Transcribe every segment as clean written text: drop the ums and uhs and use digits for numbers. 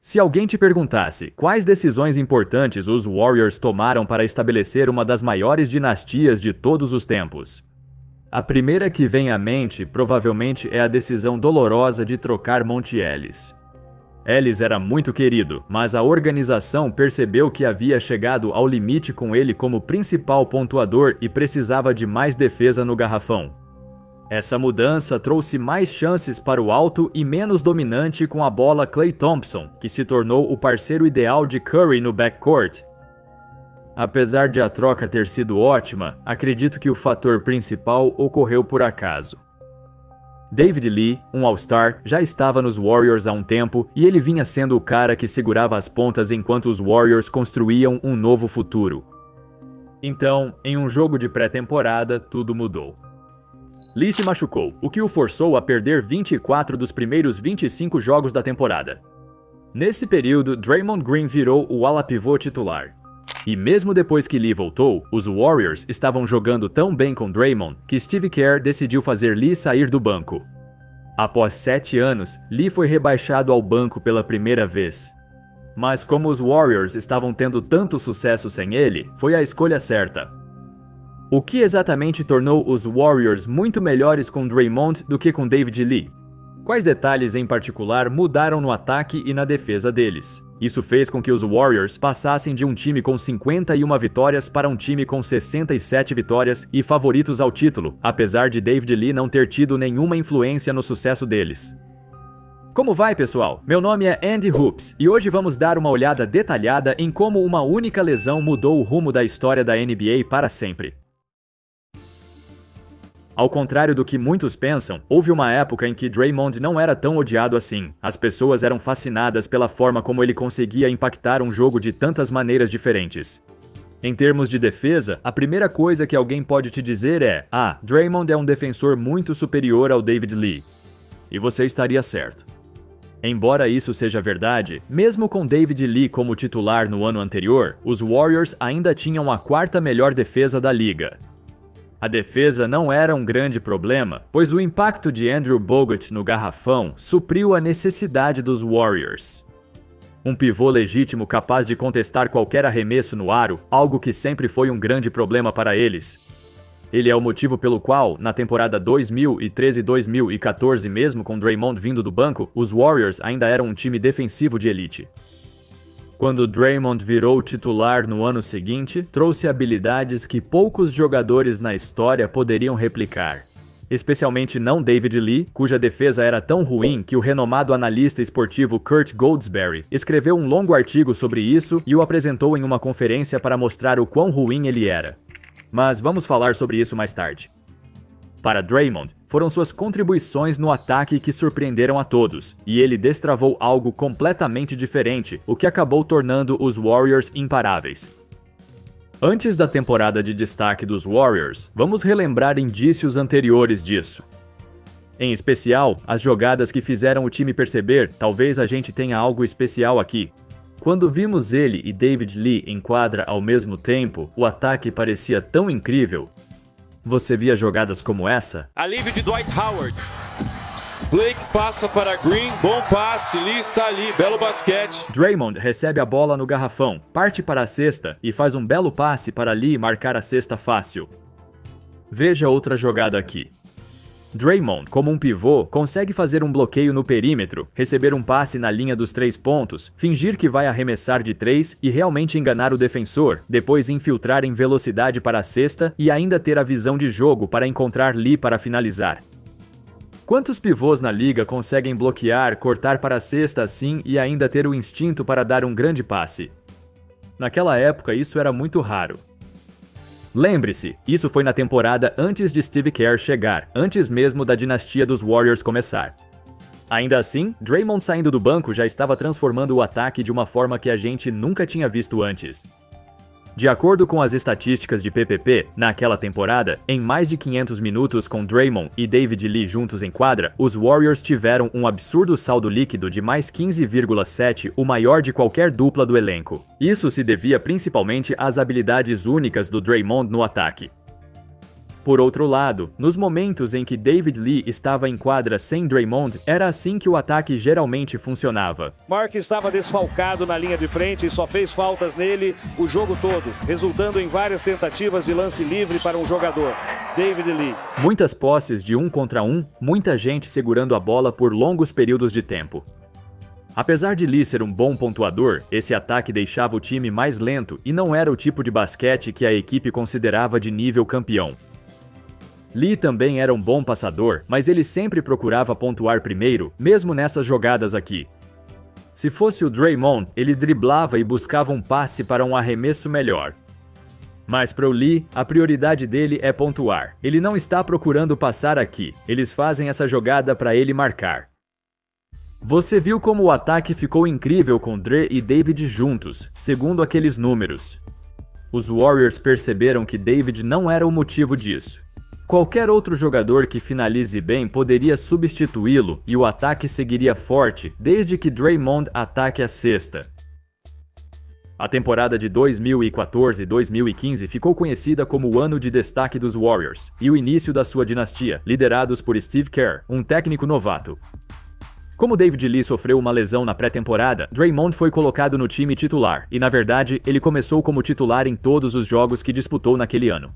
Se alguém te perguntasse quais decisões importantes os Warriors tomaram para estabelecer uma das maiores dinastias de todos os tempos, a primeira que vem à mente provavelmente é a decisão dolorosa de trocar Monte Ellis. Ellis era muito querido, mas a organização percebeu que havia chegado ao limite com ele como principal pontuador e precisava de mais defesa no garrafão. Essa mudança trouxe mais chances para o alto e menos dominante com a bola Klay Thompson, que se tornou o parceiro ideal de Curry no backcourt. Apesar de a troca ter sido ótima, acredito que o fator principal ocorreu por acaso. David Lee, um All-Star, já estava nos Warriors há um tempo e ele vinha sendo o cara que segurava as pontas enquanto os Warriors construíam um novo futuro. Então, em um jogo de pré-temporada, tudo mudou. Lee se machucou, o que o forçou a perder 24 dos primeiros 25 jogos da temporada. Nesse período, Draymond Green virou o ala pivô titular. E mesmo depois que Lee voltou, os Warriors estavam jogando tão bem com Draymond que Steve Kerr decidiu fazer Lee sair do banco. Após 7 anos, Lee foi rebaixado ao banco pela primeira vez. Mas como os Warriors estavam tendo tanto sucesso sem ele, foi a escolha certa. O que exatamente tornou os Warriors muito melhores com Draymond do que com David Lee? Quais detalhes em particular mudaram no ataque e na defesa deles? Isso fez com que os Warriors passassem de um time com 51 vitórias para um time com 67 vitórias e favoritos ao título, apesar de David Lee não ter tido nenhuma influência no sucesso deles. Como vai, pessoal? Meu nome é Andy Hoops e hoje vamos dar uma olhada detalhada em como uma única lesão mudou o rumo da história da NBA para sempre. Ao contrário do que muitos pensam, houve uma época em que Draymond não era tão odiado assim. As pessoas eram fascinadas pela forma como ele conseguia impactar um jogo de tantas maneiras diferentes. Em termos de defesa, a primeira coisa que alguém pode te dizer é: Draymond é um defensor muito superior ao David Lee. E você estaria certo. Embora isso seja verdade, mesmo com David Lee como titular no ano anterior, os Warriors ainda tinham a quarta melhor defesa da liga. A defesa não era um grande problema, pois o impacto de Andrew Bogut no garrafão supriu a necessidade dos Warriors. Um pivô legítimo capaz de contestar qualquer arremesso no aro, algo que sempre foi um grande problema para eles. Ele é o motivo pelo qual, na temporada 2013-2014, mesmo com Draymond vindo do banco, os Warriors ainda eram um time defensivo de elite. Quando Draymond virou titular no ano seguinte, trouxe habilidades que poucos jogadores na história poderiam replicar. Especialmente não David Lee, cuja defesa era tão ruim que o renomado analista esportivo Kurt Goldsberry escreveu um longo artigo sobre isso e o apresentou em uma conferência para mostrar o quão ruim ele era. Mas vamos falar sobre isso mais tarde. Para Draymond, foram suas contribuições no ataque que surpreenderam a todos, e ele destravou algo completamente diferente, o que acabou tornando os Warriors imparáveis. Antes da temporada de destaque dos Warriors, vamos relembrar indícios anteriores disso. Em especial, as jogadas que fizeram o time perceber: talvez a gente tenha algo especial aqui. Quando vimos ele e David Lee em quadra ao mesmo tempo, o ataque parecia tão incrível. Você via jogadas como essa? Alívio de Dwight Howard. Blake passa para Green, bom passe, Lee está ali, belo basquete. Draymond recebe a bola no garrafão, parte para a cesta e faz um belo passe para Lee marcar a cesta fácil. Veja outra jogada aqui. Draymond, como um pivô, consegue fazer um bloqueio no perímetro, receber um passe na linha dos 3 pontos, fingir que vai arremessar de 3 e realmente enganar o defensor, depois infiltrar em velocidade para a cesta e ainda ter a visão de jogo para encontrar Lee para finalizar. Quantos pivôs na liga conseguem bloquear, cortar para a cesta assim e ainda ter o instinto para dar um grande passe? Naquela época isso era muito raro. Lembre-se, isso foi na temporada antes de Steve Kerr chegar, antes mesmo da dinastia dos Warriors começar. Ainda assim, Draymond saindo do banco já estava transformando o ataque de uma forma que a gente nunca tinha visto antes. De acordo com as estatísticas de PPP, naquela temporada, em mais de 500 minutos com Draymond e David Lee juntos em quadra, os Warriors tiveram um absurdo saldo líquido de mais 15,7, o maior de qualquer dupla do elenco. Isso se devia principalmente às habilidades únicas do Draymond no ataque. Por outro lado, nos momentos em que David Lee estava em quadra sem Draymond, era assim que o ataque geralmente funcionava. Mark estava desfalcado na linha de frente e só fez faltas nele o jogo todo, resultando em várias tentativas de lance livre para um jogador, David Lee. Muitas posses de 1 contra 1, muita gente segurando a bola por longos períodos de tempo. Apesar de Lee ser um bom pontuador, esse ataque deixava o time mais lento e não era o tipo de basquete que a equipe considerava de nível campeão. Lee também era um bom passador, mas ele sempre procurava pontuar primeiro, mesmo nessas jogadas aqui. Se fosse o Draymond, ele driblava e buscava um passe para um arremesso melhor. Mas para o Lee, a prioridade dele é pontuar. Ele não está procurando passar aqui, eles fazem essa jogada para ele marcar. Você viu como o ataque ficou incrível com Dre e David juntos, segundo aqueles números. Os Warriors perceberam que David não era o motivo disso. Qualquer outro jogador que finalize bem poderia substituí-lo e o ataque seguiria forte desde que Draymond ataque a cesta. A temporada de 2014-2015 ficou conhecida como o ano de destaque dos Warriors e o início da sua dinastia, liderados por Steve Kerr, um técnico novato. Como David Lee sofreu uma lesão na pré-temporada, Draymond foi colocado no time titular e, na verdade, ele começou como titular em todos os jogos que disputou naquele ano.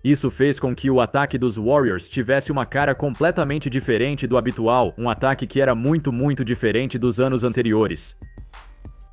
Isso fez com que o ataque dos Warriors tivesse uma cara completamente diferente do habitual, um ataque que era muito diferente dos anos anteriores.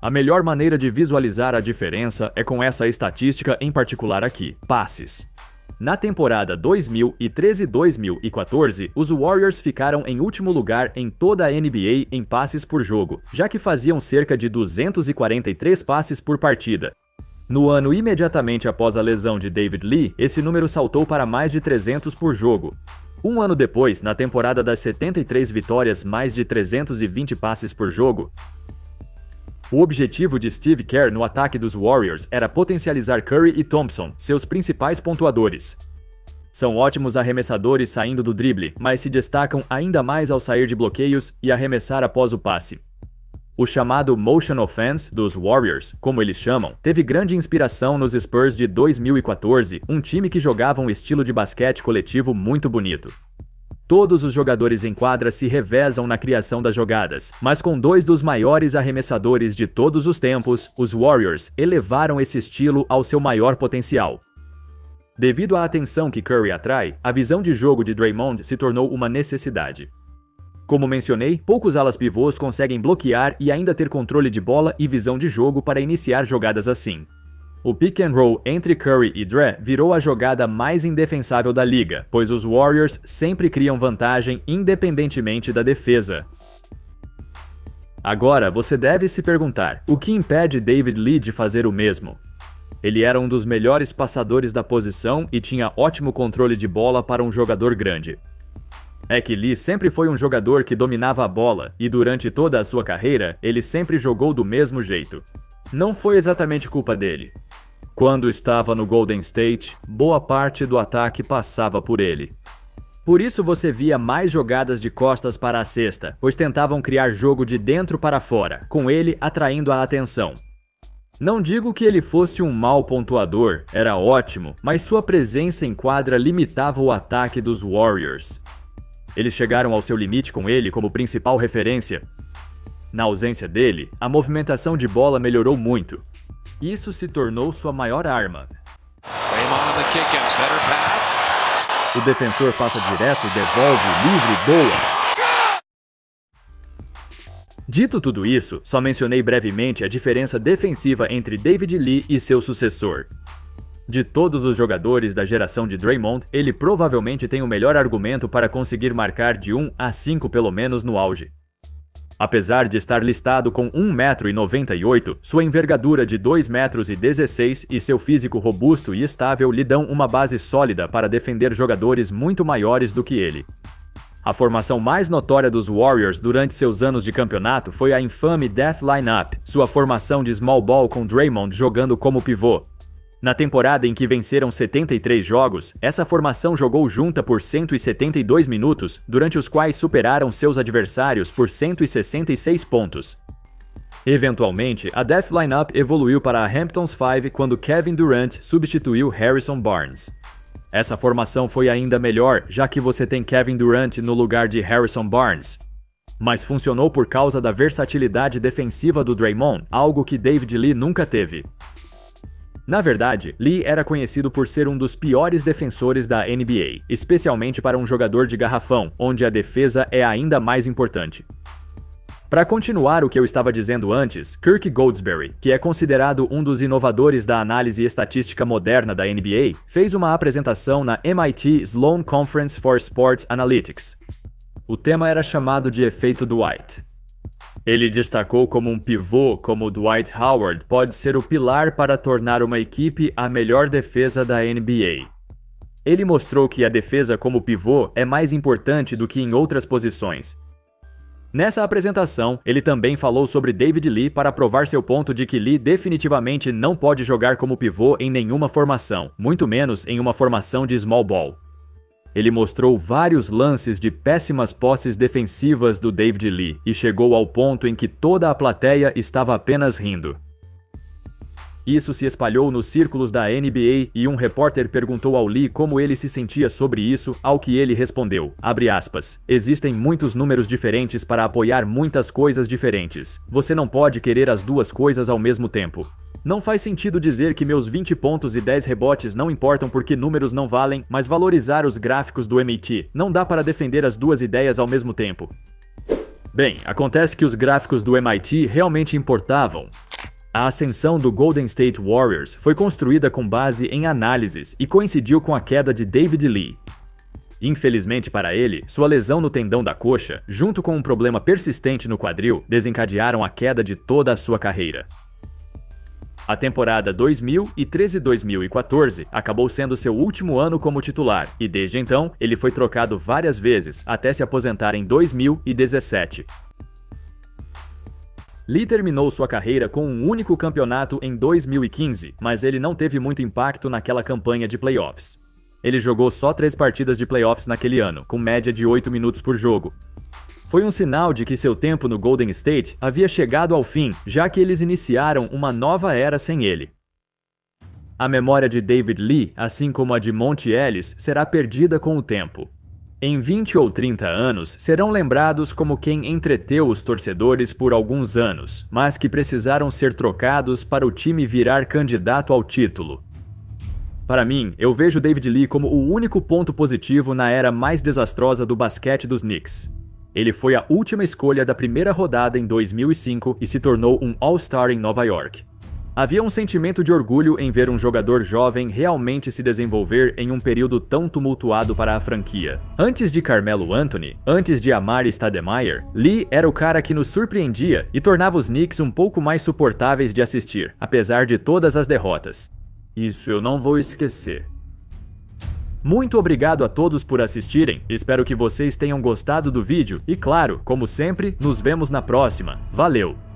A melhor maneira de visualizar a diferença é com essa estatística em particular aqui, passes. Na temporada 2013-2014, os Warriors ficaram em último lugar em toda a NBA em passes por jogo, já que faziam cerca de 243 passes por partida. No ano imediatamente após a lesão de David Lee, esse número saltou para mais de 300 por jogo. Um ano depois, na temporada das 73 vitórias, mais de 320 passes por jogo. O objetivo de Steve Kerr no ataque dos Warriors era potencializar Curry e Thompson, seus principais pontuadores. São ótimos arremessadores saindo do drible, mas se destacam ainda mais ao sair de bloqueios e arremessar após o passe. O chamado Motion Offense dos Warriors, como eles chamam, teve grande inspiração nos Spurs de 2014, um time que jogava um estilo de basquete coletivo muito bonito. Todos os jogadores em quadra se revezam na criação das jogadas, mas com dois dos maiores arremessadores de todos os tempos, os Warriors elevaram esse estilo ao seu maior potencial. Devido à atenção que Curry atrai, a visão de jogo de Draymond se tornou uma necessidade. Como mencionei, poucos alas pivôs conseguem bloquear e ainda ter controle de bola e visão de jogo para iniciar jogadas assim. O pick and roll entre Curry e Dre virou a jogada mais indefensável da liga, pois os Warriors sempre criam vantagem independentemente da defesa. Agora, você deve se perguntar, o que impede David Lee de fazer o mesmo? Ele era um dos melhores passadores da posição e tinha ótimo controle de bola para um jogador grande. É que Lee sempre foi um jogador que dominava a bola e durante toda a sua carreira, ele sempre jogou do mesmo jeito. Não foi exatamente culpa dele. Quando estava no Golden State, boa parte do ataque passava por ele. Por isso você via mais jogadas de costas para a cesta, pois tentavam criar jogo de dentro para fora, com ele atraindo a atenção. Não digo que ele fosse um mau pontuador, era ótimo, mas sua presença em quadra limitava o ataque dos Warriors. Eles chegaram ao seu limite com ele como principal referência. Na ausência dele, a movimentação de bola melhorou muito. Isso se tornou sua maior arma. O defensor passa direto, devolve, livre, boa. Dito tudo isso, só mencionei brevemente a diferença defensiva entre David Lee e seu sucessor. De todos os jogadores da geração de Draymond, ele provavelmente tem o melhor argumento para conseguir marcar de 1 a 5 pelo menos no auge. Apesar de estar listado com 1,98 m, sua envergadura de 2,16 m e seu físico robusto e estável lhe dão uma base sólida para defender jogadores muito maiores do que ele. A formação mais notória dos Warriors durante seus anos de campeonato foi a infame Death Lineup, sua formação de small ball com Draymond jogando como pivô. Na temporada em que venceram 73 jogos, essa formação jogou junta por 172 minutos, durante os quais superaram seus adversários por 166 pontos. Eventualmente, a Death Lineup evoluiu para a Hamptons 5 quando Kevin Durant substituiu Harrison Barnes. Essa formação foi ainda melhor, já que você tem Kevin Durant no lugar de Harrison Barnes. Mas funcionou por causa da versatilidade defensiva do Draymond, algo que David Lee nunca teve. Na verdade, Lee era conhecido por ser um dos piores defensores da NBA, especialmente para um jogador de garrafão, onde a defesa é ainda mais importante. Para continuar o que eu estava dizendo antes, Kirk Goldsberry, que é considerado um dos inovadores da análise estatística moderna da NBA, fez uma apresentação na MIT Sloan Conference for Sports Analytics. O tema era chamado de efeito Dwight. Ele destacou como um pivô como Dwight Howard pode ser o pilar para tornar uma equipe a melhor defesa da NBA. Ele mostrou que a defesa como pivô é mais importante do que em outras posições. Nessa apresentação, ele também falou sobre David Lee para provar seu ponto de que Lee definitivamente não pode jogar como pivô em nenhuma formação, muito menos em uma formação de small ball. Ele mostrou vários lances de péssimas posses defensivas do David Lee e chegou ao ponto em que toda a plateia estava apenas rindo. Isso se espalhou nos círculos da NBA e um repórter perguntou ao Lee como ele se sentia sobre isso, ao que ele respondeu, abre aspas, existem muitos números diferentes para apoiar muitas coisas diferentes. Você não pode querer as duas coisas ao mesmo tempo. Não faz sentido dizer que meus 20 pontos e 10 rebotes não importam porque números não valem, mas valorizar os gráficos do MIT. Não dá para defender as duas ideias ao mesmo tempo. Bem, acontece que os gráficos do MIT realmente importavam. A ascensão do Golden State Warriors foi construída com base em análises e coincidiu com a queda de David Lee. Infelizmente para ele, sua lesão no tendão da coxa, junto com um problema persistente no quadril, desencadearam a queda de toda a sua carreira. A temporada 2013-2014 acabou sendo seu último ano como titular, e desde então ele foi trocado várias vezes até se aposentar em 2017. Lee terminou sua carreira com um único campeonato em 2015, mas ele não teve muito impacto naquela campanha de playoffs. Ele jogou só 3 partidas de playoffs naquele ano, com média de 8 minutos por jogo. Foi um sinal de que seu tempo no Golden State havia chegado ao fim, já que eles iniciaram uma nova era sem ele. A memória de David Lee, assim como a de Monte Ellis, será perdida com o tempo. Em 20 ou 30 anos, serão lembrados como quem entreteu os torcedores por alguns anos, mas que precisaram ser trocados para o time virar candidato ao título. Para mim, eu vejo David Lee como o único ponto positivo na era mais desastrosa do basquete dos Knicks. Ele foi a última escolha da primeira rodada em 2005 e se tornou um All-Star em Nova York. Havia um sentimento de orgulho em ver um jogador jovem realmente se desenvolver em um período tão tumultuado para a franquia. Antes de Carmelo Anthony, antes de Amar'e Stoudemire, Lee era o cara que nos surpreendia e tornava os Knicks um pouco mais suportáveis de assistir, apesar de todas as derrotas. Isso eu não vou esquecer. Muito obrigado a todos por assistirem, espero que vocês tenham gostado do vídeo e claro, como sempre, nos vemos na próxima. Valeu!